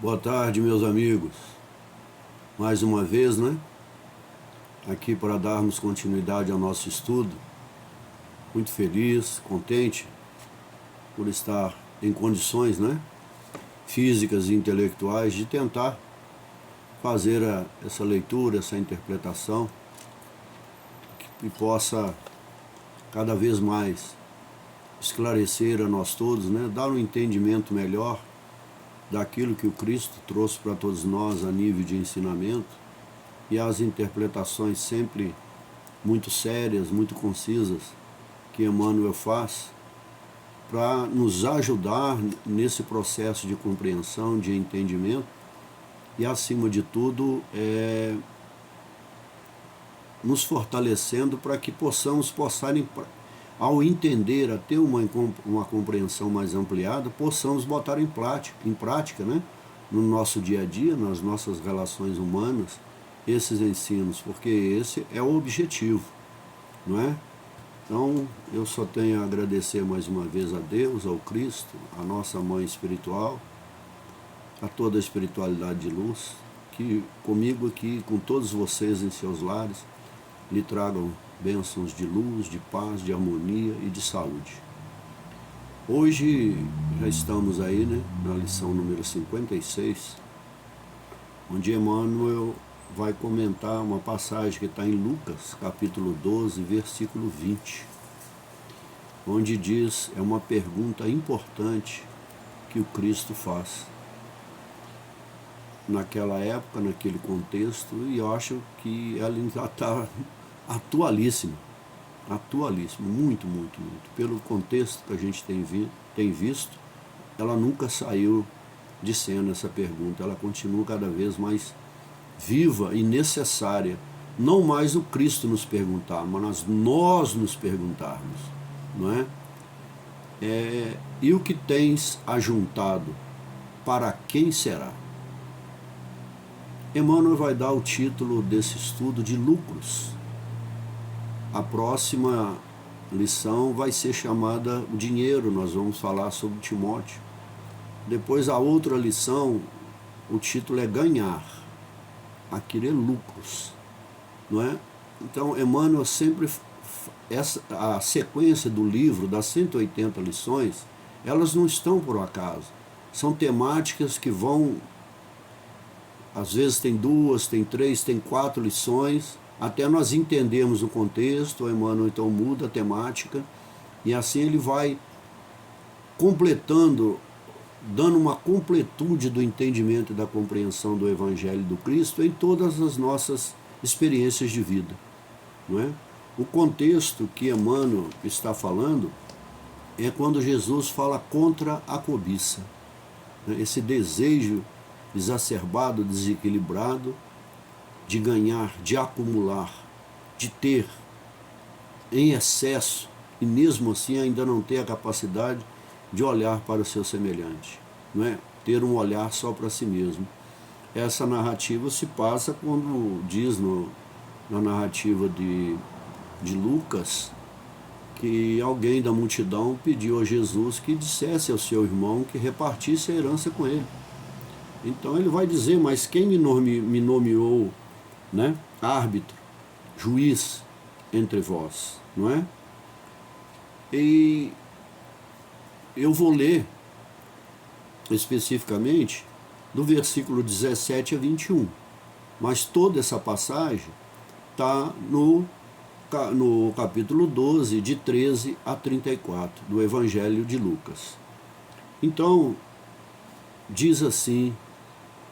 Boa tarde, meus amigos. Mais uma vez, aqui para darmos continuidade ao nosso estudo. Muito feliz, contente por estar em condições, físicas e intelectuais de tentar fazer essa leitura, essa interpretação que possa cada vez mais esclarecer a nós todos, dar um entendimento melhor daquilo que o Cristo trouxe para todos nós a nível de ensinamento, e as interpretações sempre muito sérias, muito concisas, que Emmanuel faz para nos ajudar nesse processo de compreensão, de entendimento, e acima de tudo nos fortalecendo para que possamos ao entender, a ter uma compreensão mais ampliada, possamos botar em prática, no nosso dia a dia, nas nossas relações humanas, esses ensinos, porque esse é o objetivo, não é? Então, eu só tenho a agradecer mais uma vez a Deus, ao Cristo, a nossa mãe espiritual, a toda a espiritualidade de luz, que comigo aqui, com todos vocês em seus lares, lhe tragam bênçãos de luz, de paz, de harmonia e de saúde. Hoje já estamos aí, na lição número 56, onde Emmanuel vai comentar uma passagem que está em Lucas, capítulo 12, versículo 20, onde diz, é uma pergunta importante que o Cristo faz naquela época, naquele contexto, e eu acho que ela já está atualíssimo, muito, muito, muito. Pelo contexto que a gente tem visto, ela nunca saiu de cena, essa pergunta. Ela continua cada vez mais viva e necessária. Não mais o Cristo nos perguntar, mas nós nos perguntarmos, não é? E o que tens ajuntado, para quem será? Emmanuel vai dar o título desse estudo de lucros. A próxima lição vai ser chamada o dinheiro, nós vamos falar sobre Timóteo. Depois a outra lição, o título é ganhar, adquirir lucros, não é? Então Emmanuel sempre, a sequência do livro, das 180 lições, elas não estão por acaso, são temáticas que vão, às vezes tem 2, tem 3, tem 4 lições, até nós entendermos o contexto. O Emmanuel então muda a temática, e assim ele vai completando, dando uma completude do entendimento e da compreensão do Evangelho do Cristo em todas as nossas experiências de vida, não é? O contexto que Emmanuel está falando é quando Jesus fala contra a cobiça, esse desejo exacerbado, desequilibrado, de ganhar, de acumular, de ter em excesso, e mesmo assim ainda não ter a capacidade de olhar para o seu semelhante, não é? Ter um olhar só para si mesmo. Essa narrativa se passa quando diz na narrativa de Lucas, que alguém da multidão pediu a Jesus que dissesse ao seu irmão que repartisse a herança com ele. Então ele vai dizer, mas quem me nomeou, árbitro, juiz entre vós, não é? E eu vou ler especificamente do versículo 17 a 21, mas toda essa passagem está no capítulo 12, de 13 a 34, do Evangelho de Lucas. Então, diz assim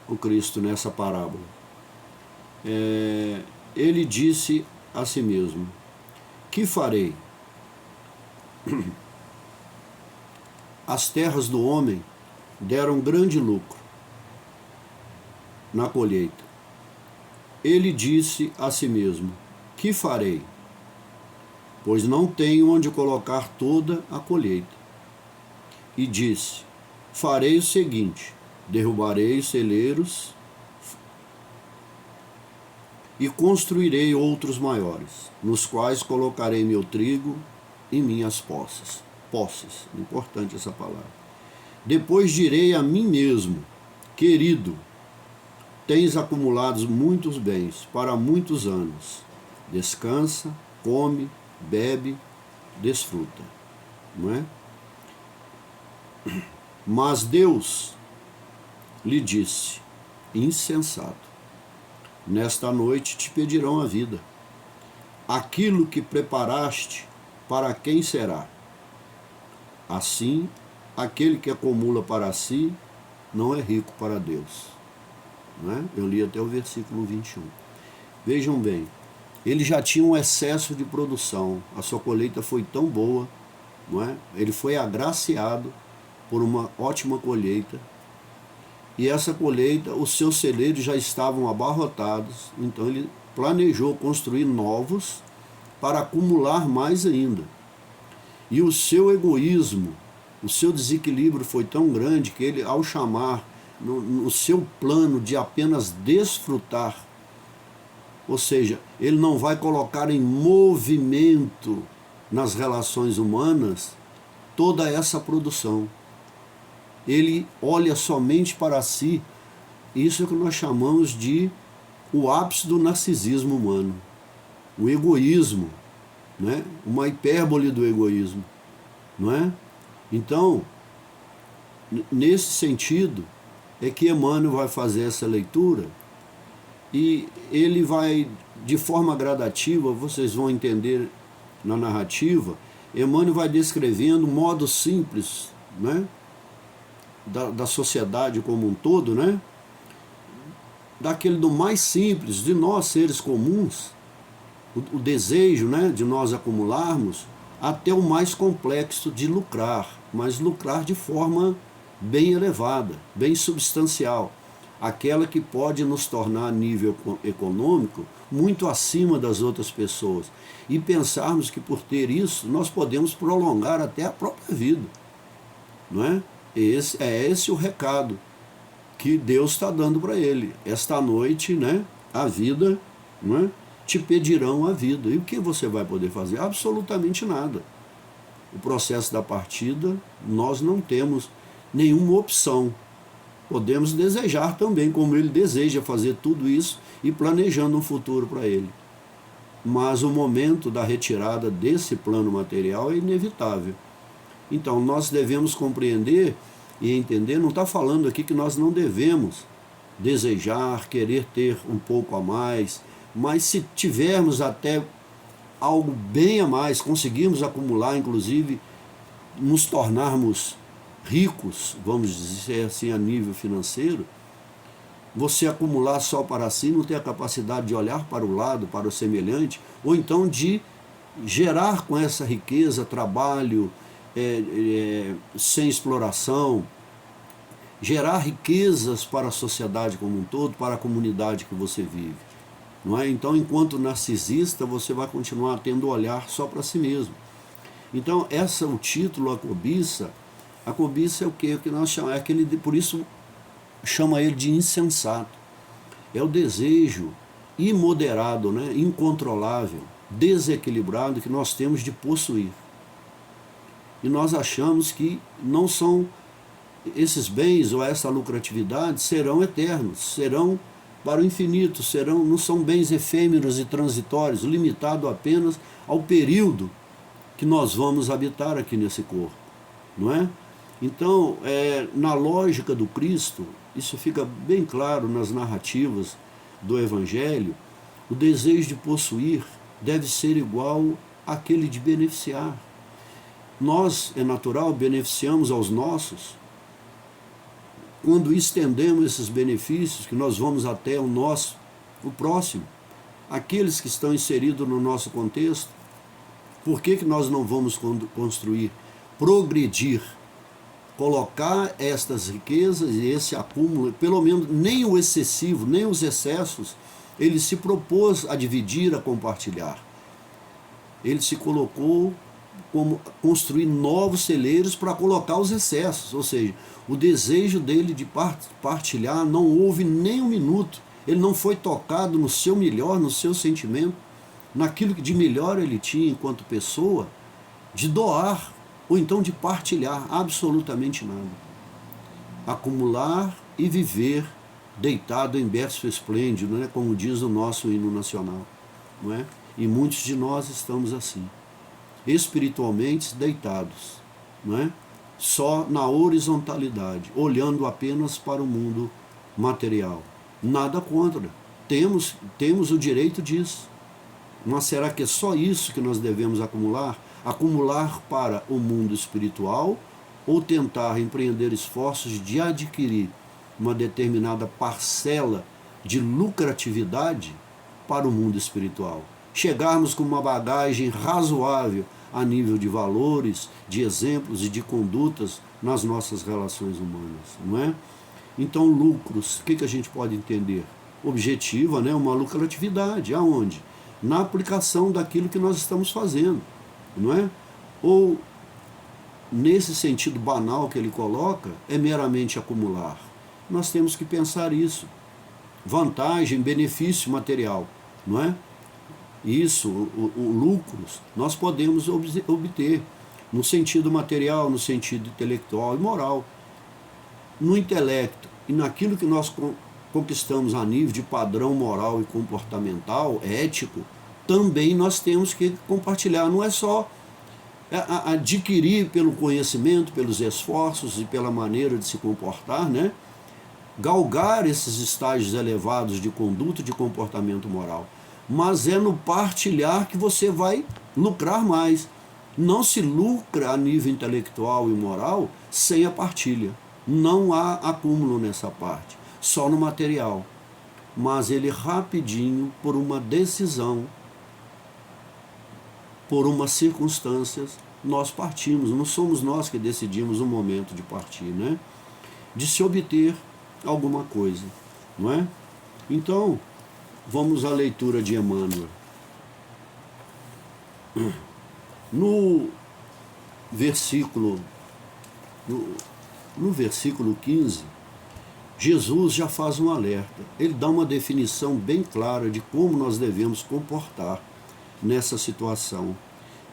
o Cristo nessa parábola. Ele disse a si mesmo, que farei? As terras do homem deram grande lucro na colheita. Ele disse a si mesmo, que farei? Pois não tenho onde colocar toda a colheita. E disse, farei o seguinte, derrubarei os celeiros e construirei outros maiores, nos quais colocarei meu trigo e minhas posses. Importante essa palavra. Depois direi a mim mesmo, querido, tens acumulado muitos bens para muitos anos. Descansa, come, bebe, desfruta. Não é? Mas Deus lhe disse, insensato, nesta noite te pedirão a vida. Aquilo que preparaste, para quem será? Assim, aquele que acumula para si, não é rico para Deus. Não é? Eu li até o versículo 21. Vejam bem, ele já tinha um excesso de produção, a sua colheita foi tão boa, não é? Ele foi agraciado por uma ótima colheita, e essa colheita, os seus celeiros já estavam abarrotados, então ele planejou construir novos para acumular mais ainda. E o seu egoísmo, o seu desequilíbrio foi tão grande que ele, ao chamar no seu plano de apenas desfrutar, ou seja, ele não vai colocar em movimento nas relações humanas toda essa produção. Ele olha somente para si. Isso é o que nós chamamos de o ápice do narcisismo humano, o egoísmo, né? Uma hipérbole do egoísmo, não é? Então, nesse sentido, é que Emmanuel vai fazer essa leitura e ele vai, de forma gradativa, vocês vão entender na narrativa, Emmanuel vai descrevendo um modo simples, né? Da sociedade como um todo, né? Daquele do mais simples, de nós seres comuns, o desejo, né, de nós acumularmos, até o mais complexo de lucrar, mas lucrar de forma bem elevada, bem substancial, aquela que pode nos tornar a nível econômico muito acima das outras pessoas, e pensarmos que por ter isso nós podemos prolongar até a própria vida, não é? Esse o recado que Deus está dando para ele. Esta noite, né, a vida, não é? Te pedirão a vida. E o que você vai poder fazer? Absolutamente nada. O processo da partida, nós não temos nenhuma opção. Podemos desejar também, como ele deseja fazer tudo isso e planejando um futuro para ele. Mas o momento da retirada desse plano material é inevitável. Então, nós devemos compreender e entender, não está falando aqui que nós não devemos desejar, querer ter um pouco a mais, mas se tivermos até algo bem a mais, conseguirmos acumular, inclusive, nos tornarmos ricos, vamos dizer assim, a nível financeiro, você acumular só para si, não ter a capacidade de olhar para o lado, para o semelhante, ou então de gerar com essa riqueza, trabalho, sem exploração, gerar riquezas para a sociedade como um todo, para a comunidade que você vive, não é? Então, enquanto narcisista, você vai continuar tendo olhar só para si mesmo. Então, o título, a cobiça é o quê? O que nós chamamos, por isso chama ele de insensato. É o desejo imoderado, né? Incontrolável, desequilibrado que nós temos de possuir. E nós achamos que não são esses bens ou essa lucratividade serão eternos, serão para o infinito, não são bens efêmeros e transitórios, limitados apenas ao período que nós vamos habitar aqui nesse corpo, não é? Então, na lógica do Cristo, isso fica bem claro nas narrativas do Evangelho, o desejo de possuir deve ser igual àquele de beneficiar. Nós, é natural, beneficiamos aos nossos quando estendemos esses benefícios, que nós vamos até o próximo, aqueles que estão inseridos no nosso contexto. Por que nós não vamos construir, progredir, colocar estas riquezas e esse acúmulo, pelo menos nem o excessivo, nem os excessos, ele se propôs a dividir, a compartilhar. Ele se colocou como construir novos celeiros para colocar os excessos, ou seja, o desejo dele de partilhar não houve nem um minuto, ele não foi tocado no seu melhor, no seu sentimento, naquilo que de melhor ele tinha enquanto pessoa, de doar, ou então de partilhar, absolutamente nada. acumular e viver deitado em berço esplêndido, né? Como diz o nosso hino nacional, não é? E muitos de nós estamos assim, espiritualmente deitados, não é? Só na horizontalidade, olhando apenas para o mundo material. Nada contra, temos o direito disso. Mas será que é só isso que nós devemos acumular? Acumular para o mundo espiritual ou tentar empreender esforços de adquirir uma determinada parcela de lucratividade para o mundo espiritual? Chegarmos com uma bagagem razoável a nível de valores, de exemplos e de condutas nas nossas relações humanas, não é? Então, lucros, o que a gente pode entender? Objetiva, né? Uma lucratividade. Aonde? Na aplicação daquilo que nós estamos fazendo, não é? Ou, nesse sentido banal que ele coloca, é meramente acumular. Nós temos que pensar isso. Vantagem, benefício material, não é? Isso, o lucros, nós podemos obter no sentido material, no sentido intelectual e moral. No intelecto e naquilo que nós conquistamos a nível de padrão moral e comportamental, ético, também nós temos que compartilhar. Não é só adquirir pelo conhecimento, pelos esforços e pela maneira de se comportar, né? Galgar esses estágios elevados de conduta e de comportamento moral. Mas é no partilhar que você vai lucrar mais. Não se lucra a nível intelectual e moral sem a partilha. Não há acúmulo nessa parte, só no material. Mas ele rapidinho, por uma decisão, por umas circunstâncias, nós partimos. Não somos nós que decidimos o momento de partir, né? De se obter alguma coisa, não é? Então, vamos à leitura de Emmanuel. No versículo 15, Jesus já faz um alerta. Ele dá uma definição bem clara de como nós devemos comportar nessa situação.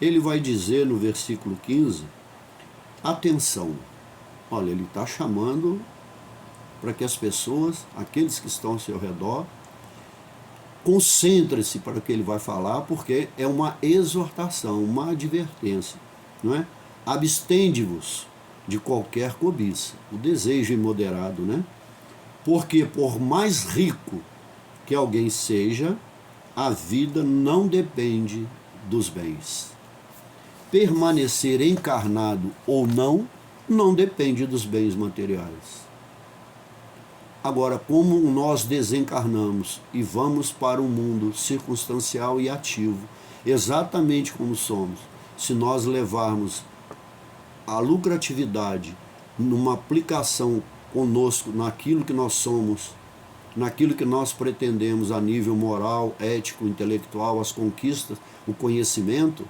Ele vai dizer no versículo 15, atenção. Olha, ele está chamando para que as pessoas, aqueles que estão ao seu redor, concentre-se para o que ele vai falar, porque é uma exortação, uma advertência, não é? Abstende-vos de qualquer cobiça, o desejo imoderado, né? Porque por mais rico que alguém seja, a vida não depende dos bens. Permanecer encarnado ou não, não depende dos bens materiais. Agora, como nós desencarnamos e vamos para um mundo circunstancial e ativo, exatamente como somos, se nós levarmos a lucratividade numa aplicação conosco, naquilo que nós somos, naquilo que nós pretendemos a nível moral, ético, intelectual, as conquistas, o conhecimento,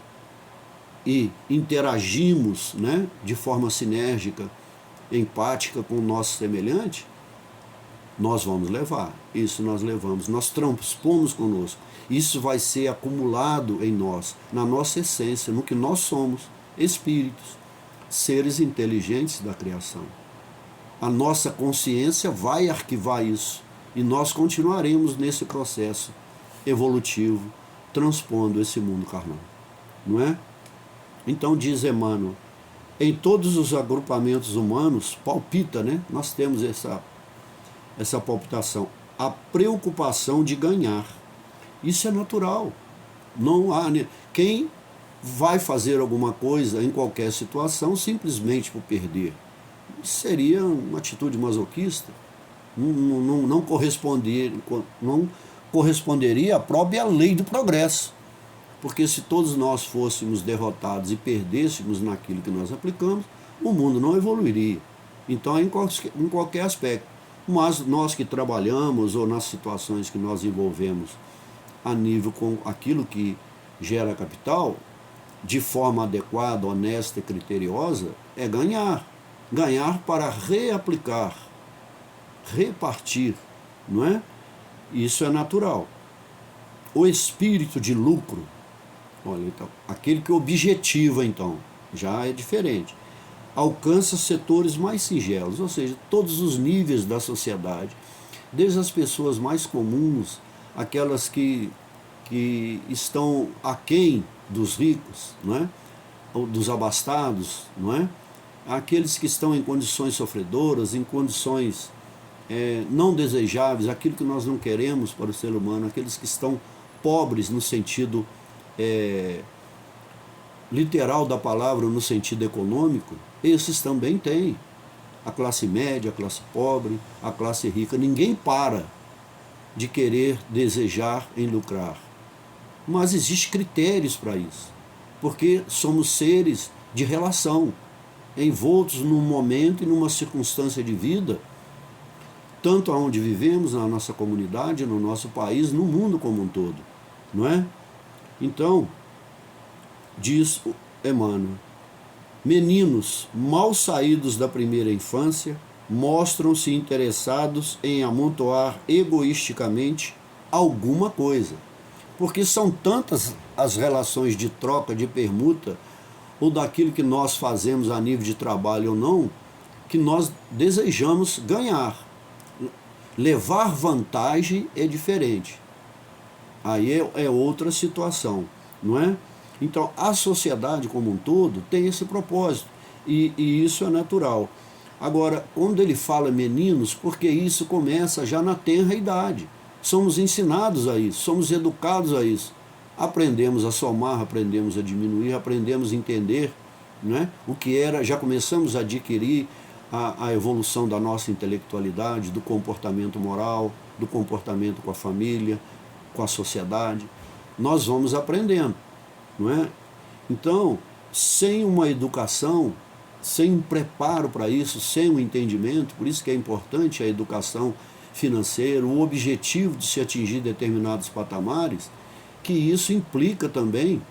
e interagimos, né, de forma sinérgica, empática com o nosso semelhante, nós vamos levar, isso nós levamos, nós transpomos conosco, isso vai ser acumulado em nós, na nossa essência, no que nós somos, espíritos, seres inteligentes da criação. A nossa consciência vai arquivar isso, e nós continuaremos nesse processo evolutivo, transpondo esse mundo carnal, não é? Então diz Emmanuel, em todos os agrupamentos humanos, palpita, né? Nós temos essa palpitação, a preocupação de ganhar. Isso é natural. Não há, né? Quem vai fazer alguma coisa em qualquer situação simplesmente por perder, seria uma atitude masoquista. Não corresponderia à própria lei do progresso. Porque se todos nós fôssemos derrotados e perdêssemos naquilo que nós aplicamos, o mundo não evoluiria. Então, em qualquer aspecto. Mas nós que trabalhamos ou nas situações que nós envolvemos a nível com aquilo que gera capital, de forma adequada, honesta e criteriosa, é ganhar. Ganhar para reaplicar, repartir, não é? Isso é natural. O espírito de lucro, olha, então, aquele que objetiva, então, já é diferente. alcança setores mais singelos, ou seja, todos os níveis da sociedade, desde as pessoas mais comuns, aquelas que estão aquém dos ricos, não é? Ou dos abastados, não é? Aqueles que estão em condições sofredoras, em condições não desejáveis, aquilo que nós não queremos para o ser humano, aqueles que estão pobres no sentido literal da palavra, no sentido econômico, esses também têm. A classe média, a classe pobre, a classe rica, ninguém para de querer, desejar em lucrar. Mas existem critérios para isso, porque somos seres de relação, envoltos num momento e numa circunstância de vida, tanto onde vivemos, na nossa comunidade, no nosso país, no mundo como um todo, não é? Então, diz Emmanuel, meninos mal saídos da primeira infância mostram-se interessados em amontoar egoisticamente alguma coisa, porque são tantas as relações de troca, de permuta, ou daquilo que nós fazemos a nível de trabalho ou não, que nós desejamos ganhar. Levar vantagem é diferente. Aí é outra situação, não é? Então, a sociedade como um todo tem esse propósito, e isso é natural. Agora, quando ele fala meninos, porque isso começa já na tenra idade. Somos ensinados a isso, somos educados a isso. Aprendemos a somar, aprendemos a diminuir, aprendemos a entender, né, o que era, já começamos a adquirir a evolução da nossa intelectualidade, do comportamento moral, do comportamento com a família, com a sociedade. Nós vamos aprendendo, não é? Então, sem uma educação, sem um preparo para isso, sem um entendimento, por isso que é importante a educação financeira, o objetivo de se atingir determinados patamares, que isso implica também,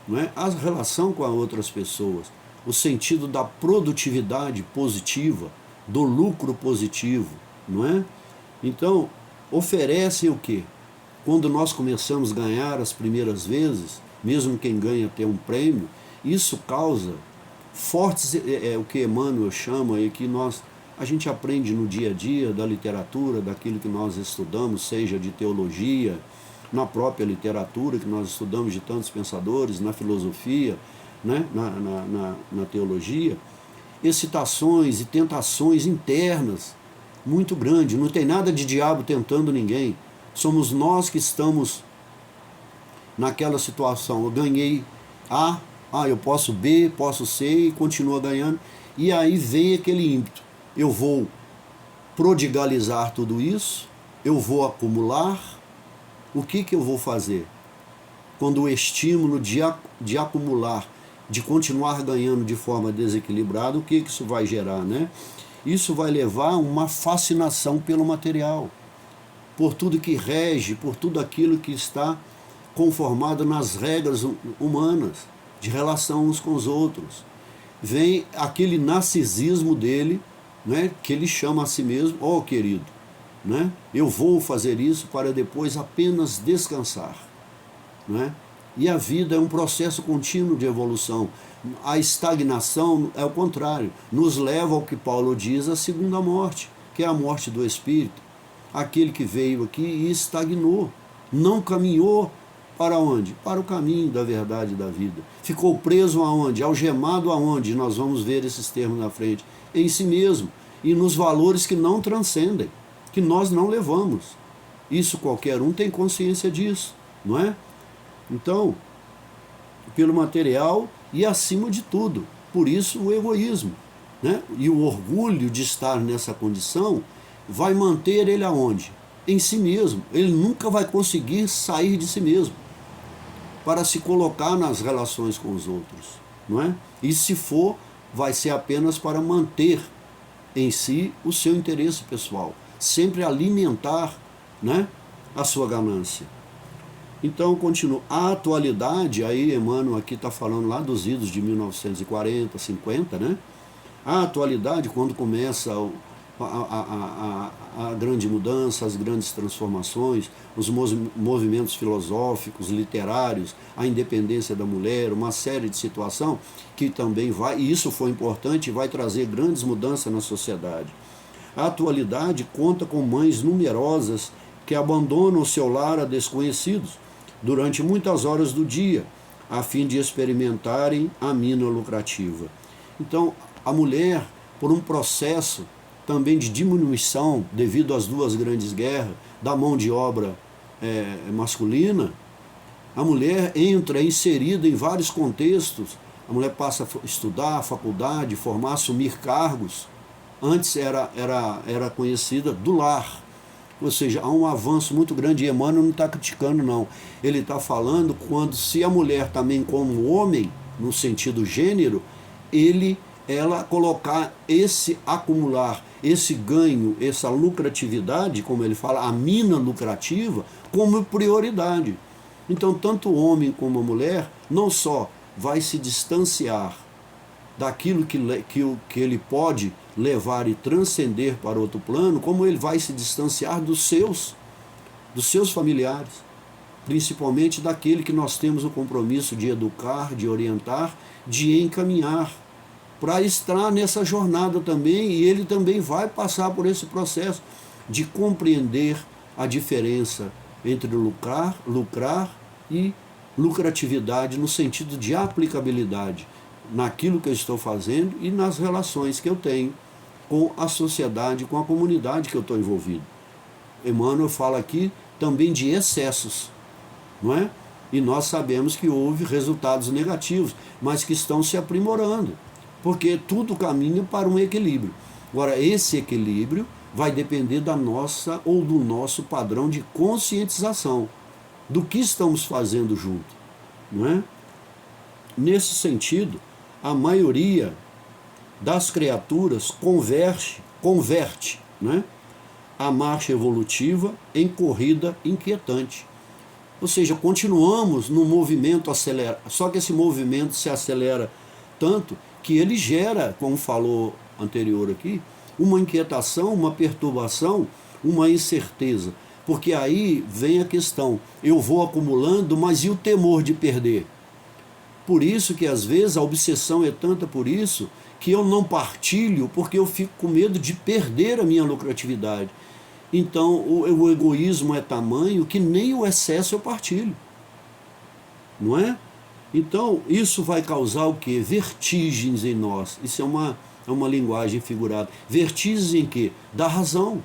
não é, a relação com as outras pessoas, o sentido da produtividade positiva, do lucro positivo, não é? Então, oferece o quê? Quando nós começamos a ganhar as primeiras vezes, mesmo quem ganha tem um prêmio, isso causa fortes, o que Emmanuel chama, e que a gente aprende no dia a dia, da literatura, daquilo que nós estudamos, seja de teologia, na própria literatura que nós estudamos de tantos pensadores, na filosofia, né, na teologia, excitações e tentações internas muito grandes. Não tem nada de diabo tentando ninguém. Somos nós que estamos naquela situação. Eu ganhei A, eu posso B, posso C, e continua ganhando. E aí vem aquele ímpeto. Eu vou prodigalizar tudo isso, eu vou acumular. O que eu vou fazer? Quando o estímulo de acumular, de continuar ganhando de forma desequilibrada, o que isso vai gerar, né? Isso vai levar a uma fascinação pelo material, por tudo que rege, por tudo aquilo que está conformado nas regras humanas, de relação uns com os outros. Vem aquele narcisismo dele, né, que ele chama a si mesmo, ó querido, né, eu vou fazer isso para depois apenas descansar. Né? E a vida é um processo contínuo de evolução. A estagnação é o contrário, nos leva ao que Paulo diz, a segunda morte, que é a morte do espírito. Aquele que veio aqui e estagnou, não caminhou para onde? Para o caminho da verdade e da vida. Ficou preso aonde? Algemado aonde? Nós vamos ver esses termos na frente. Em si mesmo e nos valores que não transcendem, que nós não levamos. Isso qualquer um tem consciência disso, não é? Então, pelo material e acima de tudo, por isso o egoísmo, né? E o orgulho de estar nessa condição vai manter ele aonde? Em si mesmo. Ele nunca vai conseguir sair de si mesmo para se colocar nas relações com os outros, não é? E se for, vai ser apenas para manter em si o seu interesse pessoal, sempre alimentar, né, a sua ganância. Então, continua. A atualidade, aí Emmanuel aqui está falando lá dos idos de 1940, 50, né? A atualidade, quando começa a grande mudança, as grandes transformações, os movimentos filosóficos, literários, a independência da mulher, uma série de situações que também vai, e isso foi importante, vai trazer grandes mudanças na sociedade. A atualidade conta com mães numerosas que abandonam seu lar a desconhecidos durante muitas horas do dia, a fim de experimentarem a mina lucrativa. Então, a mulher, por um processo também de diminuição, devido às duas grandes guerras, da mão de obra masculina, a mulher entra inserida em vários contextos. A mulher passa a estudar, faculdade, formar, assumir cargos. Antes era conhecida do lar. Ou seja, há um avanço muito grande, e Emmanuel não está criticando, não. Ele está falando quando, se a mulher também como homem, no sentido gênero, ela colocar esse acumular, esse ganho, essa lucratividade, como ele fala, a mina lucrativa, como prioridade. Então, tanto o homem como a mulher, não só vai se distanciar daquilo que ele pode levar e transcender para outro plano, como ele vai se distanciar dos seus familiares, principalmente daquele que nós temos o compromisso de educar, de orientar, de encaminhar, para estar nessa jornada também, e ele também vai passar por esse processo de compreender a diferença entre lucrar e lucratividade, no sentido de aplicabilidade naquilo que eu estou fazendo e nas relações que eu tenho com a sociedade, com a comunidade que eu estou envolvido. Emmanuel fala aqui também de excessos, não é? E nós sabemos que houve resultados negativos, mas que estão se aprimorando, porque tudo caminha para um equilíbrio. Agora, esse equilíbrio vai depender da nossa ou do nosso padrão de conscientização do que estamos fazendo junto, não é? Nesse sentido, a maioria das criaturas converte, né, a marcha evolutiva em corrida inquietante. Ou seja, continuamos no movimento acelerado, só que esse movimento se acelera tanto que ele gera, como falou anterior aqui, uma inquietação, uma perturbação, uma incerteza. Porque aí vem a questão, eu vou acumulando, mas e o temor de perder? Por isso que às vezes a obsessão é tanta por isso, que eu não partilho, porque eu fico com medo de perder a minha lucratividade. Então o egoísmo é tamanho que nem o excesso eu partilho. Não é? Então isso vai causar o quê? Vertigens em nós. Isso é uma linguagem figurada. Vertigens em quê? Da razão.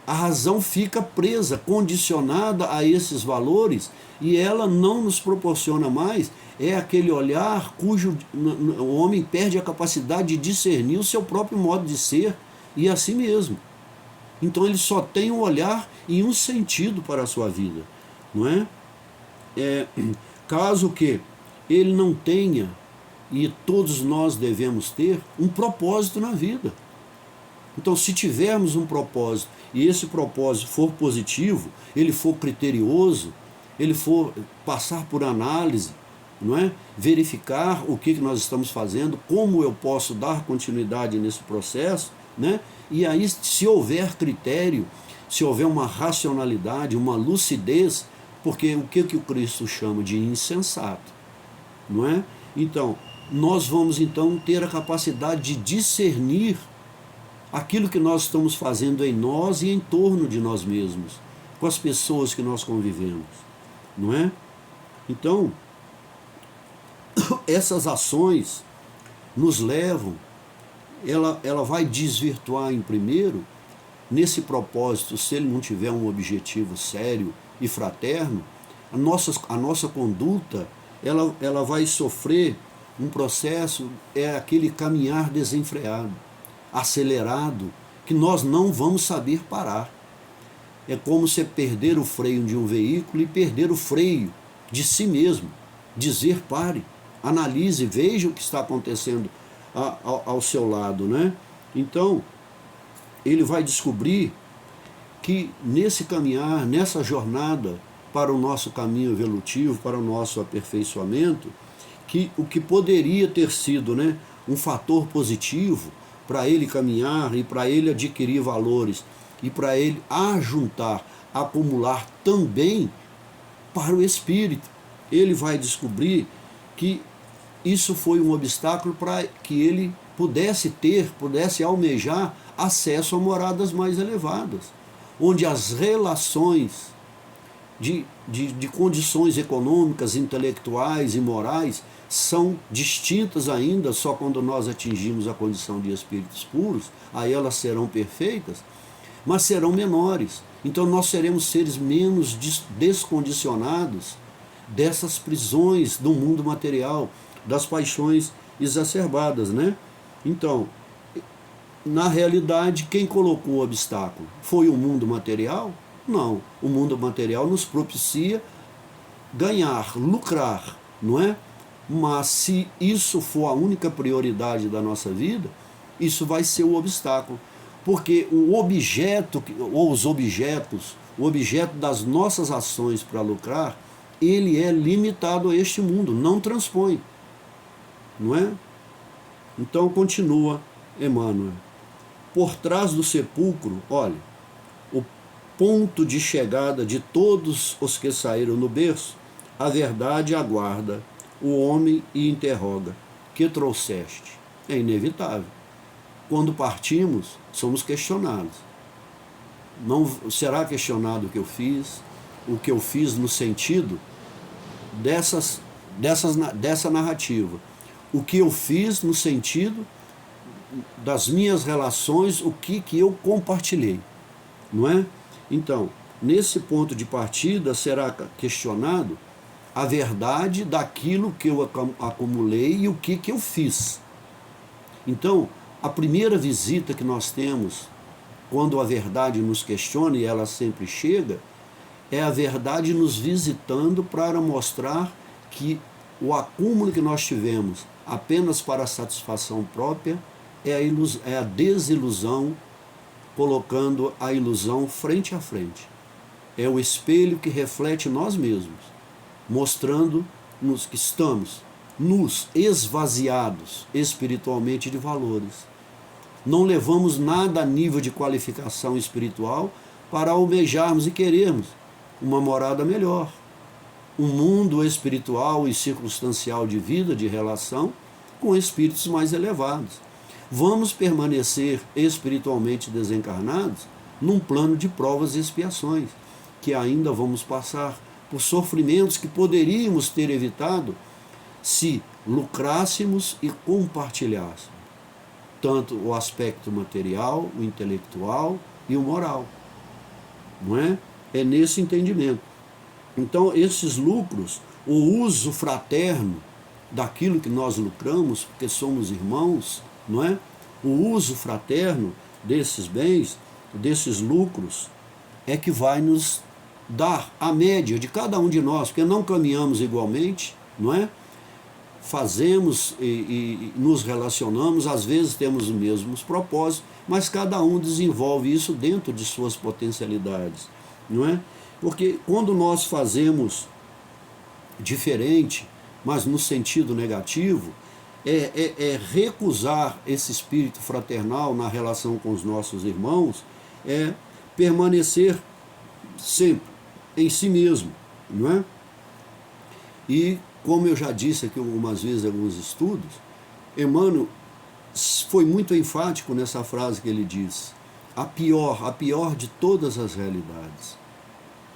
A razão fica presa, condicionada a esses valores, e ela não nos proporciona mais, é aquele olhar cujo o homem perde a capacidade de discernir o seu próprio modo de ser e a si mesmo. Então ele só tem um olhar e um sentido para a sua vida, não é? Caso que ele não tenha, e todos nós devemos ter, um propósito na vida. Então, se tivermos um propósito, e esse propósito for positivo, ele for criterioso, ele for passar por análise, não é? Verificar o que nós estamos fazendo, como eu posso dar continuidade nesse processo, né? E aí, se houver critério, se houver uma racionalidade, uma lucidez, porque o que o Cristo chama de insensato, não é? Então, nós vamos então ter a capacidade de discernir aquilo que nós estamos fazendo em nós e em torno de nós mesmos, com as pessoas que nós convivemos, não é? Então, essas ações nos levam, ela vai desvirtuar em primeiro, nesse propósito, se ele não tiver um objetivo sério e fraterno, a nossa conduta, ela vai sofrer um processo, aquele caminhar desenfreado, acelerado, que nós não vamos saber parar. É como se perder o freio de um veículo e perder o freio de si mesmo. Dizer pare, analise, veja o que está acontecendo ao seu lado, né? Então, ele vai descobrir que nesse caminhar, nessa jornada para o nosso caminho evolutivo, para o nosso aperfeiçoamento, que o que poderia ter sido, né, um fator positivo, para ele caminhar e para ele adquirir valores e para ele ajuntar, acumular também para o espírito. Ele vai descobrir que isso foi um obstáculo para que ele pudesse almejar acesso a moradas mais elevadas, onde as relações de condições econômicas, intelectuais e morais são distintas ainda só quando nós atingimos a condição de espíritos puros, aí elas serão perfeitas, mas serão menores. Então nós seremos seres menos descondicionados dessas prisões do mundo material, das paixões exacerbadas, né? Então, na realidade, quem colocou o obstáculo? Foi o mundo material? Não. O mundo material nos propicia ganhar, lucrar, não é? Mas se isso for a única prioridade da nossa vida, isso vai ser o obstáculo. Porque o objeto, ou os objetos, o objeto das nossas ações para lucrar, ele é limitado a este mundo, não transpõe. Não é? Então continua Emmanuel. Por trás do sepulcro, olha, o ponto de chegada de todos os que saíram no berço, a verdade aguarda o homem e interroga: que trouxeste? É inevitável. Quando partimos, somos questionados. Não será questionado o que eu fiz no sentido dessa narrativa. O que eu fiz no sentido das minhas relações, o que eu compartilhei, não é? Então, nesse ponto de partida será questionado a verdade daquilo que eu acumulei e o que eu fiz. Então, a primeira visita que nós temos, quando a verdade nos questiona, e ela sempre chega, é a verdade nos visitando para mostrar que o acúmulo que nós tivemos apenas para a satisfação própria é a desilusão, colocando a ilusão frente a frente. É o espelho que reflete nós mesmos, mostrando-nos que estamos nos esvaziados espiritualmente de valores. Não levamos nada a nível de qualificação espiritual para almejarmos e querermos uma morada melhor, um mundo espiritual e circunstancial de vida, de relação com espíritos mais elevados. Vamos permanecer espiritualmente desencarnados num plano de provas e expiações, que ainda vamos passar por sofrimentos que poderíamos ter evitado se lucrássemos e compartilhássemos tanto o aspecto material, o intelectual e o moral. Não é? É nesse entendimento. Então, esses lucros, o uso fraterno daquilo que nós lucramos, porque somos irmãos, não é? O uso fraterno desses bens, desses lucros, é que vai nos dar a média de cada um de nós, porque não caminhamos igualmente, não é? Fazemos e nos relacionamos, às vezes temos os mesmos propósitos, mas cada um desenvolve isso dentro de suas potencialidades, não é? Porque quando nós fazemos diferente, mas no sentido negativo, é recusar esse espírito fraternal na relação com os nossos irmãos, é permanecer sempre em si mesmo, não é? E, como eu já disse aqui algumas vezes em alguns estudos, Emmanuel foi muito enfático nessa frase que ele diz: a pior de todas as realidades,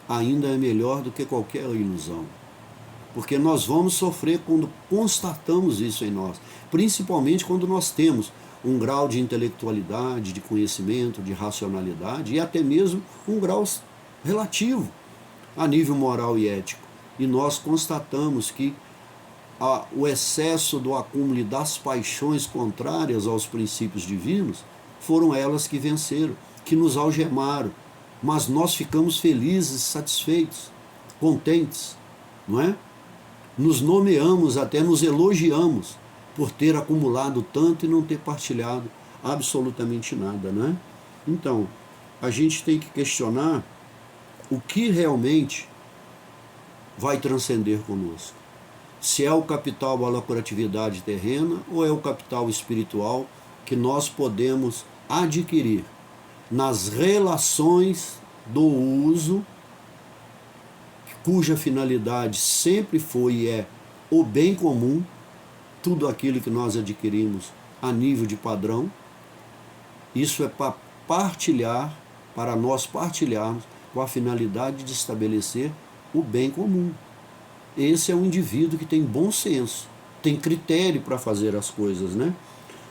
ainda é melhor do que qualquer ilusão. Porque nós vamos sofrer quando constatamos isso em nós, principalmente quando nós temos um grau de intelectualidade, de conhecimento, de racionalidade e até mesmo um grau relativo a nível moral e ético. E nós constatamos que o excesso do acúmulo das paixões contrárias aos princípios divinos foram elas que venceram, que nos algemaram, mas nós ficamos felizes, satisfeitos, contentes, não é? Nos nomeamos, até nos elogiamos por ter acumulado tanto e não ter partilhado absolutamente nada, não é? Então, a gente tem que questionar o que realmente vai transcender conosco. Se é o capital ou a curatividade terrena, ou é o capital espiritual que nós podemos adquirir nas relações do uso, cuja finalidade sempre foi e é o bem comum, tudo aquilo que nós adquirimos a nível de padrão, isso é para partilhar, para nós partilharmos com a finalidade de estabelecer o bem comum. Esse é um indivíduo que tem bom senso, tem critério para fazer as coisas, né?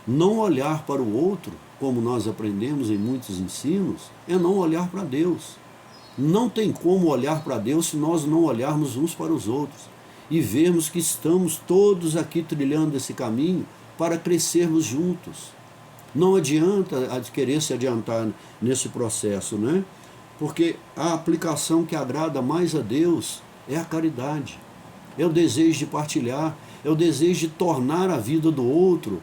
Não olhar para o outro, como nós aprendemos em muitos ensinos, é não olhar para Deus. Não tem como olhar para Deus se nós não olharmos uns para os outros e vermos que estamos todos aqui trilhando esse caminho para crescermos juntos. Não adianta querer se adiantar nesse processo, né? Porque a aplicação que agrada mais a Deus é a caridade, é o desejo de partilhar, é o desejo de tornar a vida do outro,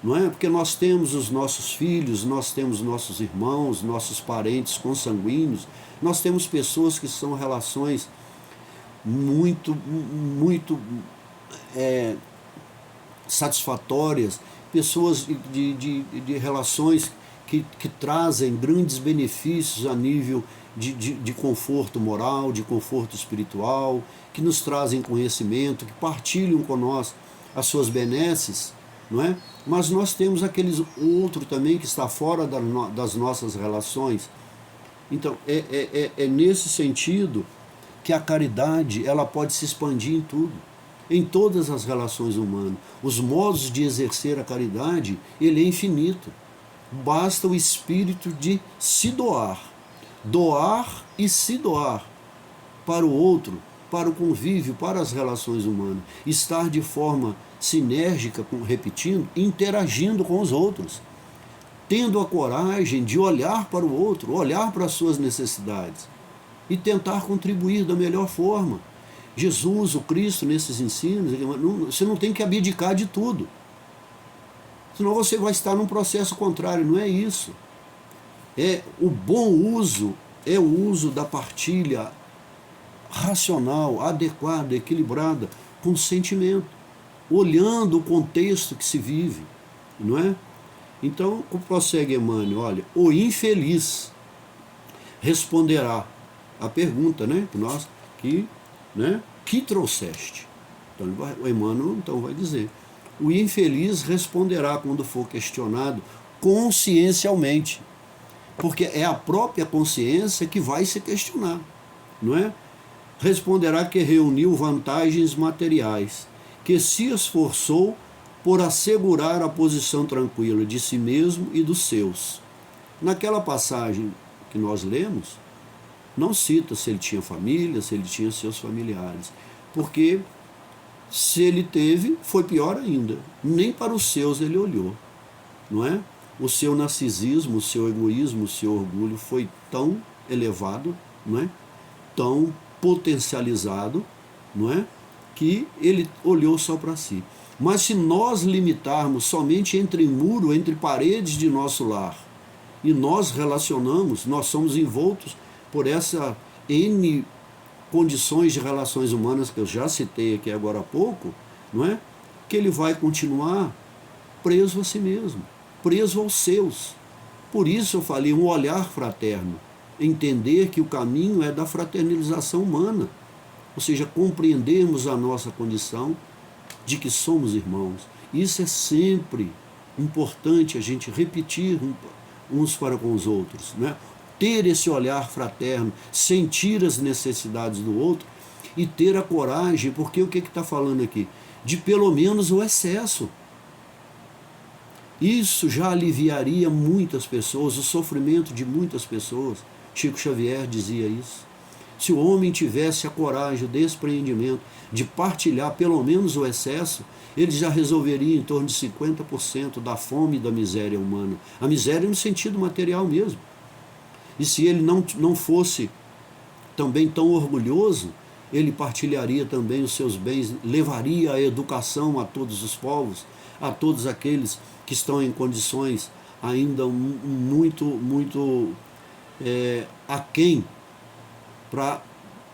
não é? Porque nós temos os nossos filhos, nós temos nossos irmãos, nossos parentes consanguíneos, nós temos pessoas que são relações muito satisfatórias, pessoas de relações que trazem grandes benefícios a nível de conforto moral, de conforto espiritual, que nos trazem conhecimento, que partilham com nós as suas benesses, não é? Mas nós temos aqueles outro também que está fora das nossas relações. Então, é nesse sentido que a caridade ela pode se expandir em tudo, em todas as relações humanas. Os modos de exercer a caridade, ele é infinito. Basta o espírito de se doar e se doar para o outro, para o convívio, para as relações humanas. Estar de forma sinérgica, repetindo, interagindo com os outros, tendo a coragem de olhar para o outro, olhar para as suas necessidades e tentar contribuir da melhor forma. Jesus, o Cristo, nesses ensinos, você não tem que abdicar de tudo, senão você vai estar num processo contrário. Não é isso. O bom uso é o uso da partilha racional, adequada, equilibrada, com sentimento, olhando o contexto que se vive, não é? Então, prossegue Emmanuel, olha, o infeliz responderá a pergunta, né, que trouxeste. Então, o Emmanuel então vai dizer, o infeliz responderá quando for questionado consciencialmente, porque é a própria consciência que vai se questionar, não é? Responderá que reuniu vantagens materiais, que se esforçou por assegurar a posição tranquila de si mesmo e dos seus. Naquela passagem que nós lemos, não cita se ele tinha família, se ele tinha seus familiares, porque se ele teve, foi pior ainda, nem para os seus ele olhou, não é? O seu narcisismo, o seu egoísmo, o seu orgulho foi tão elevado, não é? Tão potencializado, não é? Que ele olhou só para si. Mas se nós limitarmos somente entre muro, entre paredes de nosso lar, e nós relacionamos, nós somos envoltos por essa N condições de relações humanas que eu já citei aqui agora há pouco, não é? Que ele vai continuar preso a si mesmo, preso aos seus. Por isso eu falei, um olhar fraterno, entender que o caminho é da fraternização humana, ou seja, compreendermos a nossa condição de que somos irmãos. Isso é sempre importante a gente repetir uns para com os outros, né? Ter esse olhar fraterno, sentir as necessidades do outro e ter a coragem, porque o que está falando aqui? De pelo menos o excesso. Isso já aliviaria muitas pessoas, o sofrimento de muitas pessoas. Chico Xavier dizia isso. Se o homem tivesse a coragem, o despreendimento de partilhar pelo menos o excesso, ele já resolveria em torno de 50% da fome e da miséria humana. A miséria no sentido material mesmo. E se ele não fosse também tão orgulhoso, ele partilharia também os seus bens, levaria a educação a todos os povos, a todos aqueles que estão em condições ainda muito aquém para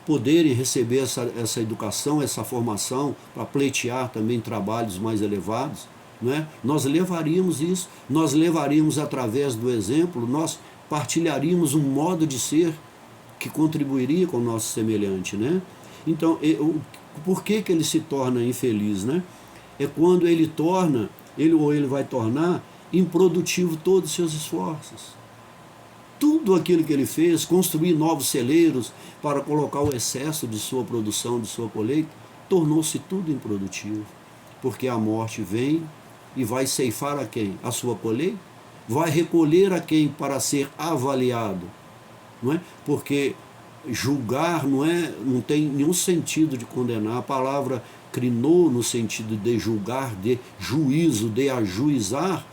poderem receber essa educação, essa formação, para pleitear também trabalhos mais elevados, não é? Nós levaríamos isso, nós levaríamos através do exemplo, nós partilharíamos um modo de ser que contribuiria com o nosso semelhante, né? Então, por que ele se torna infeliz, né? É quando ele vai tornar improdutivo todos os seus esforços. Tudo aquilo que ele fez, construir novos celeiros para colocar o excesso de sua produção, de sua colheita, tornou-se tudo improdutivo. Porque a morte vem e vai ceifar a quem? A sua colheita? Vai recolher a quem para ser avaliado? Não é? Porque julgar não tem nenhum sentido de condenar. A palavra crinou no sentido de julgar, de juízo, de ajuizar,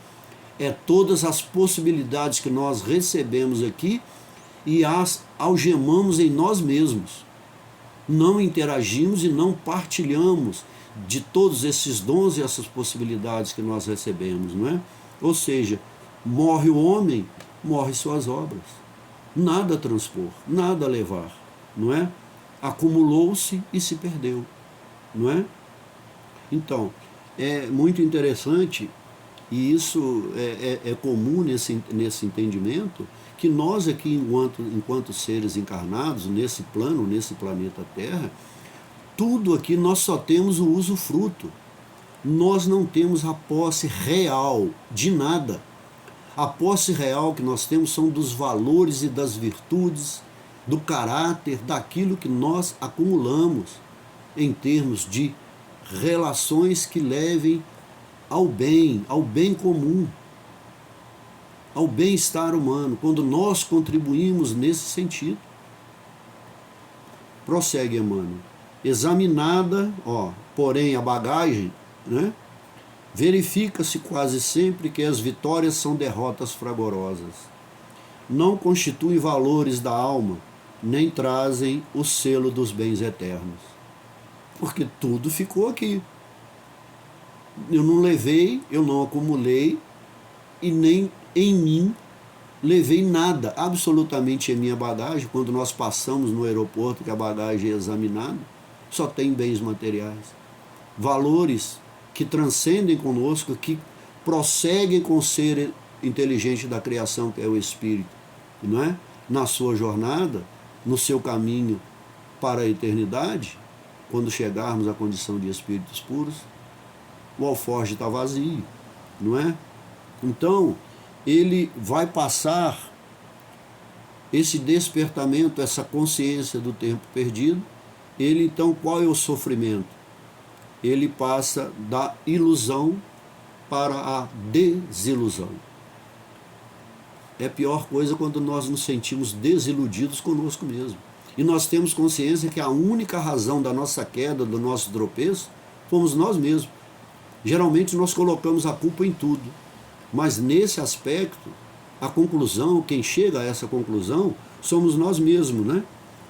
é todas as possibilidades que nós recebemos aqui e as algemamos em nós mesmos. Não interagimos e não partilhamos de todos esses dons e essas possibilidades que nós recebemos, não é? Ou seja, morre o homem, morre suas obras. Nada a transpor, nada a levar, não é? Acumulou-se e se perdeu, não é? Então, é muito interessante, e isso é comum nesse entendimento, que nós aqui, enquanto seres encarnados, nesse plano, nesse planeta Terra, tudo aqui nós só temos o usufruto. Nós não temos a posse real de nada. A posse real que nós temos são dos valores e das virtudes, do caráter, daquilo que nós acumulamos em termos de relações que levem ao bem comum, ao bem-estar humano, quando nós contribuímos nesse sentido. Prossegue Emmanuel. Examinada, porém a bagagem, né, verifica-se quase sempre que as vitórias são derrotas fragorosas. Não constituem valores da alma, nem trazem o selo dos bens eternos. Porque tudo ficou aqui. Eu não levei, eu não acumulei, e nem em mim levei nada, absolutamente em minha bagagem. Quando nós passamos no aeroporto, que a bagagem é examinada, só tem bens materiais. Valores que transcendem conosco, que prosseguem com o ser inteligente da criação, que é o Espírito, não é? Na sua jornada, no seu caminho para a eternidade, quando chegarmos à condição de espíritos puros, o alforje está vazio, não é? Então, ele vai passar esse despertamento, essa consciência do tempo perdido. Ele, então, qual é o sofrimento? Ele passa da ilusão para a desilusão. É a pior coisa quando nós nos sentimos desiludidos conosco mesmo. E nós temos consciência que a única razão da nossa queda, do nosso tropeço, fomos nós mesmos. Geralmente nós colocamos a culpa em tudo. Mas nesse aspecto, a conclusão, quem chega a essa conclusão, somos nós mesmos, né?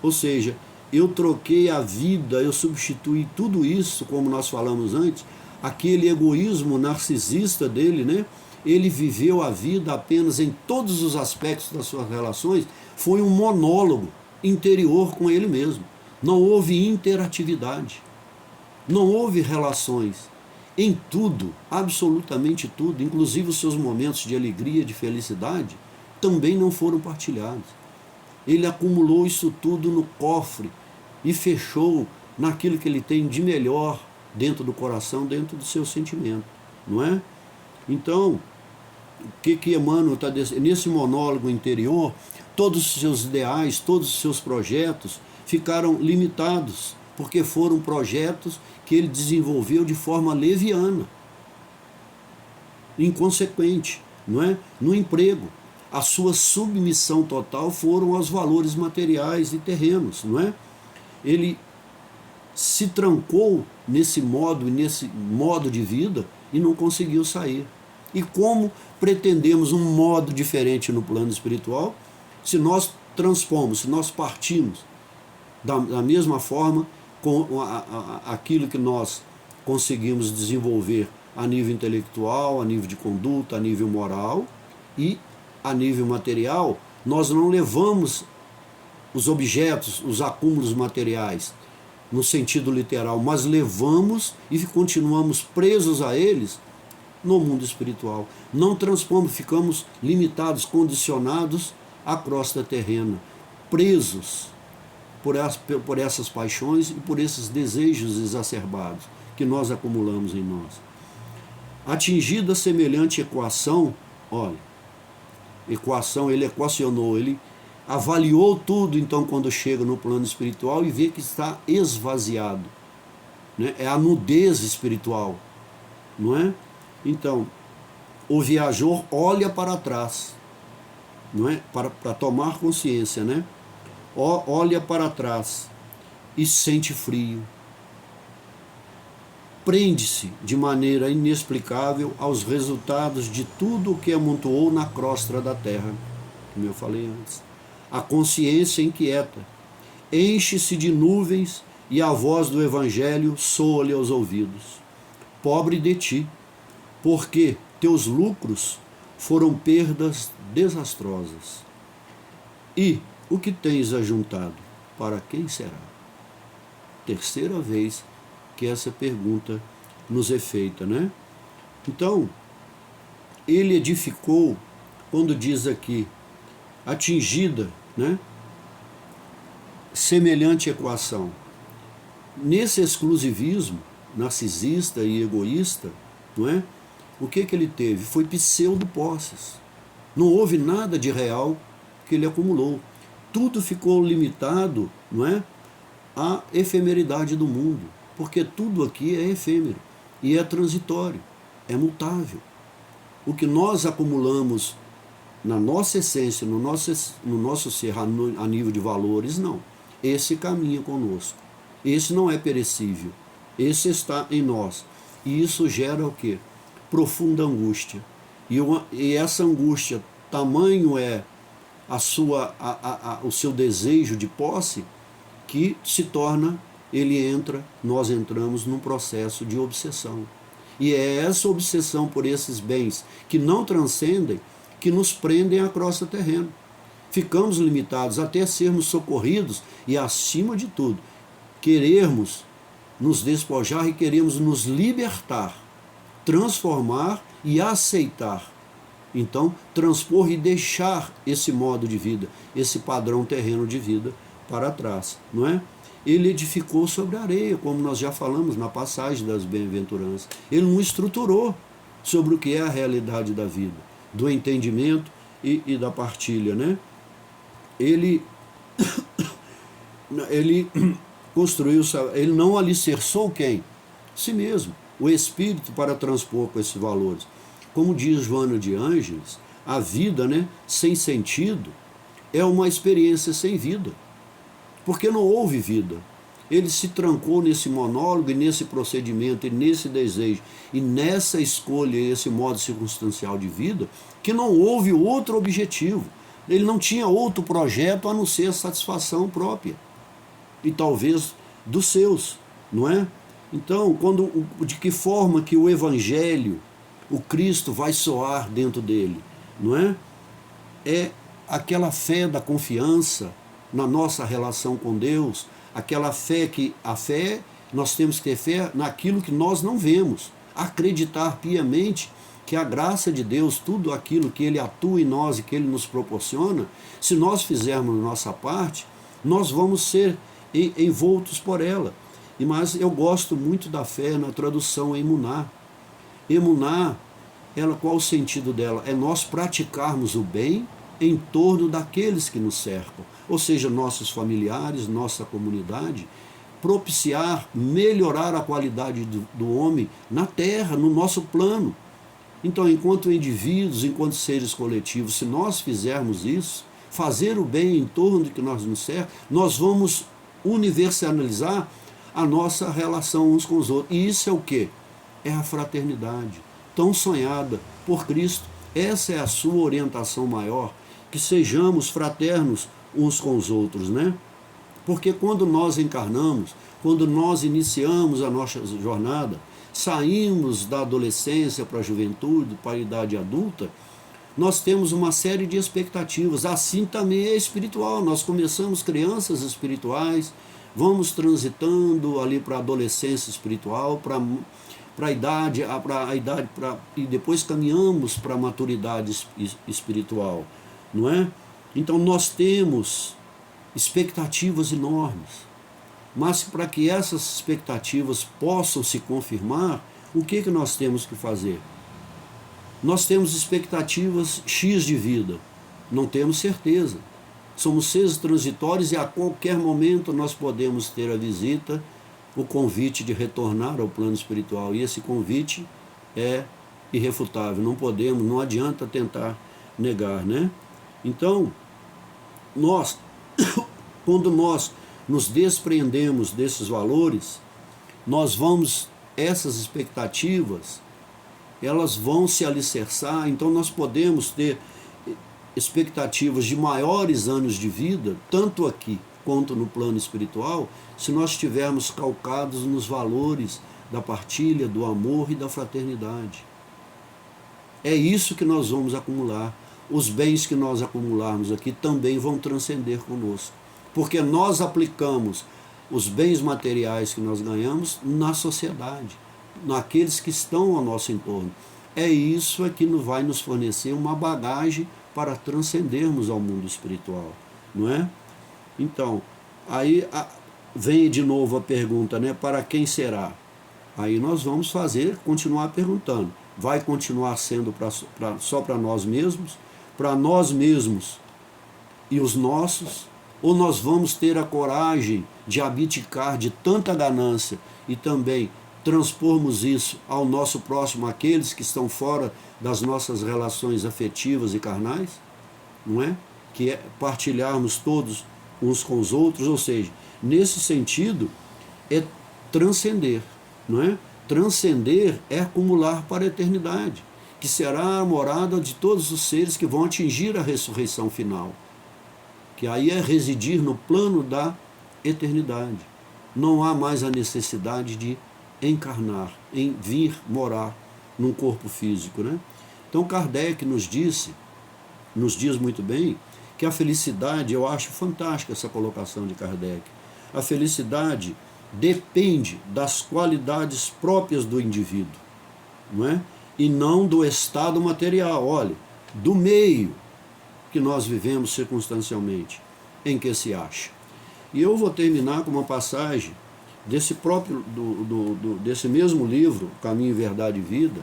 Ou seja, eu troquei a vida, eu substituí tudo isso, como nós falamos antes, aquele egoísmo narcisista dele, né? Ele viveu a vida apenas em todos os aspectos das suas relações, foi um monólogo interior com ele mesmo. Não houve interatividade, não houve relações. Em tudo, absolutamente tudo, inclusive os seus momentos de alegria, de felicidade, também não foram partilhados. Ele acumulou isso tudo no cofre e fechou naquilo que ele tem de melhor dentro do coração, dentro do seu sentimento, não é? Então, o que Emmanuel está nesse monólogo interior, todos os seus ideais, todos os seus projetos ficaram limitados, porque foram projetos que ele desenvolveu de forma leviana, inconsequente, não é? No emprego. A sua submissão total foram aos valores materiais e terrenos, não é? Ele se trancou nesse modo de vida e não conseguiu sair. E como pretendemos um modo diferente no plano espiritual, se nós transpomos, se nós partimos da mesma forma com aquilo que nós conseguimos desenvolver a nível intelectual, a nível de conduta, a nível moral e a nível material, nós não levamos os objetos, os acúmulos materiais no sentido literal, mas levamos e continuamos presos a eles no mundo espiritual. Não transpomos, ficamos limitados, condicionados à crosta terrena, presos por essas paixões e por esses desejos exacerbados que nós acumulamos em nós. Atingida semelhante equação, olha, equação, ele equacionou, ele avaliou tudo, então, quando chega no plano espiritual e vê que está esvaziado, né? É a nudez espiritual, não é? Então, o viajor olha para trás, não é? Para tomar consciência, né? Olha para trás e sente frio. Prende-se de maneira inexplicável aos resultados de tudo o que amontoou na crosta da terra, como eu falei antes. A consciência inquieta, enche-se de nuvens e a voz do Evangelho soa-lhe aos ouvidos. Pobre de ti, porque teus lucros foram perdas desastrosas. E o que tens ajuntado, para quem será? Terceira vez que essa pergunta nos é feita, né? Então, ele edificou, quando diz aqui, atingida, né? Semelhante equação. Nesse exclusivismo narcisista e egoísta, não é? O que ele teve? Foi pseudo-posses. Não houve nada de real que ele acumulou. Tudo ficou limitado, não é? À efemeridade do mundo, porque tudo aqui é efêmero e é transitório, é mutável. O que nós acumulamos na nossa essência, no nosso ser, a nível de valores, não. Esse caminha conosco. Esse não é perecível. Esse está em nós. E isso gera o quê? Profunda angústia. E essa angústia, tamanho é o seu desejo de posse, que se torna, nós entramos num processo de obsessão. E é essa obsessão por esses bens que não transcendem, que nos prendem à crosta terrena. Ficamos limitados até sermos socorridos e, acima de tudo, querermos nos despojar e queremos nos libertar, transformar e aceitar. Então, transpor e deixar esse modo de vida, esse padrão terreno de vida para trás, não é? Ele edificou sobre a areia, como nós já falamos na passagem das bem-aventuranças. Ele não estruturou sobre o que é a realidade da vida, do entendimento e da partilha, né? Ele construiu, ele não alicerçou quem? Si mesmo, o espírito, para transpor com esses valores. Como diz Joana de Ângeles, a vida, né, sem sentido é uma experiência sem vida, porque não houve vida. Ele se trancou nesse monólogo, e nesse procedimento, e nesse desejo, e nessa escolha, esse modo circunstancial de vida, que não houve outro objetivo. Ele não tinha outro projeto a não ser a satisfação própria, e talvez dos seus, não é? Então, de que forma que o Evangelho, o Cristo vai soar dentro dele, não é? É aquela fé da confiança na nossa relação com Deus, aquela fé nós temos que ter fé naquilo que nós não vemos, acreditar piamente que a graça de Deus, tudo aquilo que Ele atua em nós e que Ele nos proporciona, se nós fizermos nossa parte, nós vamos ser envoltos por ela. Mas eu gosto muito da fé na tradução emuná. Emuná, qual o sentido dela? É nós praticarmos o bem em torno daqueles que nos cercam, ou seja, nossos familiares, nossa comunidade, propiciar, melhorar a qualidade do homem na terra, no nosso plano. Então, enquanto indivíduos, enquanto seres coletivos, se nós fizermos isso, fazer o bem em torno de que nós nos cercamos, nós vamos universalizar a nossa relação uns com os outros. E isso é o quê? É a fraternidade, tão sonhada por Cristo. Essa é a sua orientação maior, que sejamos fraternos uns com os outros, né? Porque quando nós encarnamos, quando nós iniciamos a nossa jornada, saímos da adolescência para a juventude, para a idade adulta, nós temos uma série de expectativas. Assim também é espiritual. Nós começamos crianças espirituais, vamos transitando ali para a adolescência espiritual, para a idade, e depois caminhamos para a maturidade espiritual, não é? Então nós temos expectativas enormes, mas para que essas expectativas possam se confirmar, o que nós temos que fazer? Nós temos expectativas X de vida, não temos certeza. Somos seres transitórios e a qualquer momento nós podemos ter a visita, o convite de retornar ao plano espiritual. E esse convite é irrefutável, não adianta tentar negar, né? Então, quando nós nos despreendemos desses valores, essas expectativas, elas vão se alicerçar, então nós podemos ter expectativas de maiores anos de vida, tanto aqui quanto no plano espiritual, se nós estivermos calcados nos valores da partilha, do amor e da fraternidade. É isso que nós vamos acumular. Os bens que nós acumularmos aqui também vão transcender conosco, porque nós aplicamos os bens materiais que nós ganhamos na sociedade, naqueles que estão ao nosso entorno. É isso que vai nos fornecer uma bagagem para transcendermos ao mundo espiritual, não é? Então, aí vem de novo a pergunta, né? Para quem será? Aí nós vamos continuar perguntando. Vai continuar sendo só para nós mesmos e os nossos? Ou nós vamos ter a coragem de abdicar de tanta ganância e também transpormos isso ao nosso próximo, aqueles que estão fora das nossas relações afetivas e carnais, não é? Que é partilharmos todos uns com os outros, ou seja, nesse sentido é transcender, não é? Transcender é acumular para a eternidade, que será a morada de todos os seres que vão atingir a ressurreição final, que aí é residir no plano da eternidade. Não há mais a necessidade de encarnar, em vir morar num corpo físico, né? Então Kardec nos diz muito bem que a felicidade, eu acho fantástica essa colocação de Kardec, a felicidade depende das qualidades próprias do indivíduo, não é? E não do estado material, olha, do meio que nós vivemos circunstancialmente, em que se acha. E eu vou terminar com uma passagem desse mesmo livro, Caminho, Verdade e Vida,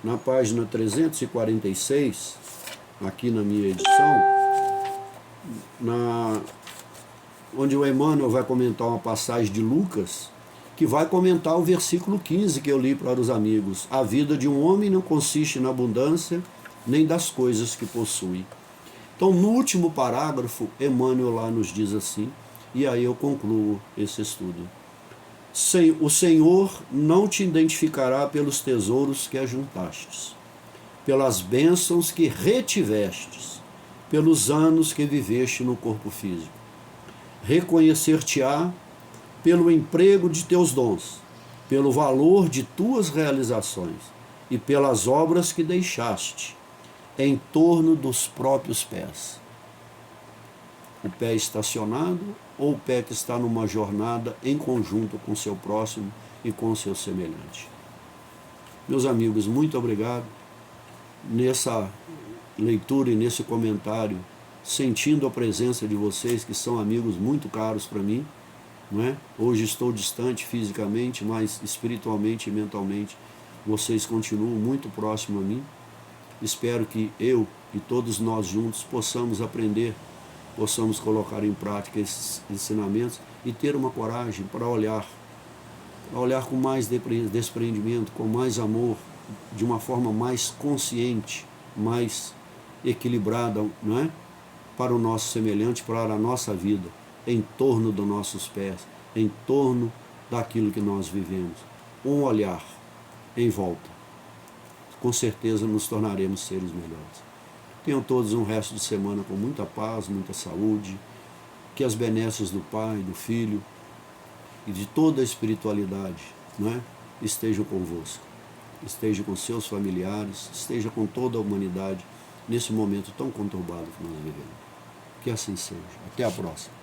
na página 346, aqui na minha edição, onde o Emmanuel vai comentar uma passagem de Lucas, que vai comentar o versículo 15 que eu li para os amigos. A vida de um homem não consiste na abundância, nem das coisas que possui. Então, no último parágrafo, Emmanuel lá nos diz assim, e aí eu concluo esse estudo. O Senhor não te identificará pelos tesouros que ajuntastes, pelas bênçãos que retivestes, pelos anos que viveste no corpo físico. Reconhecer-te-á pelo emprego de teus dons, pelo valor de tuas realizações e pelas obras que deixaste em torno dos próprios pés. O pé estacionado ou o pé que está numa jornada em conjunto com o seu próximo e com o seu semelhante. Meus amigos, muito obrigado. Nessa leitura e nesse comentário, sentindo a presença de vocês, que são amigos muito caros para mim, não é? Hoje estou distante fisicamente, mas espiritualmente e mentalmente vocês continuam muito próximos a mim. Espero que eu e todos nós juntos possamos aprender, possamos colocar em prática esses ensinamentos e ter uma coragem para olhar com mais desprendimento, com mais amor, de uma forma mais consciente, mais equilibrada, não é? Para o nosso semelhante, para a nossa vida, em torno dos nossos pés, em torno daquilo que nós vivemos. Um olhar em volta. Com certeza nos tornaremos seres melhores. Tenham todos um resto de semana com muita paz, muita saúde, que as benesses do Pai, do Filho e de toda a espiritualidade, não é? Estejam convosco, esteja com seus familiares, esteja com toda a humanidade nesse momento tão conturbado que nós vivemos. Que assim seja. Até a próxima.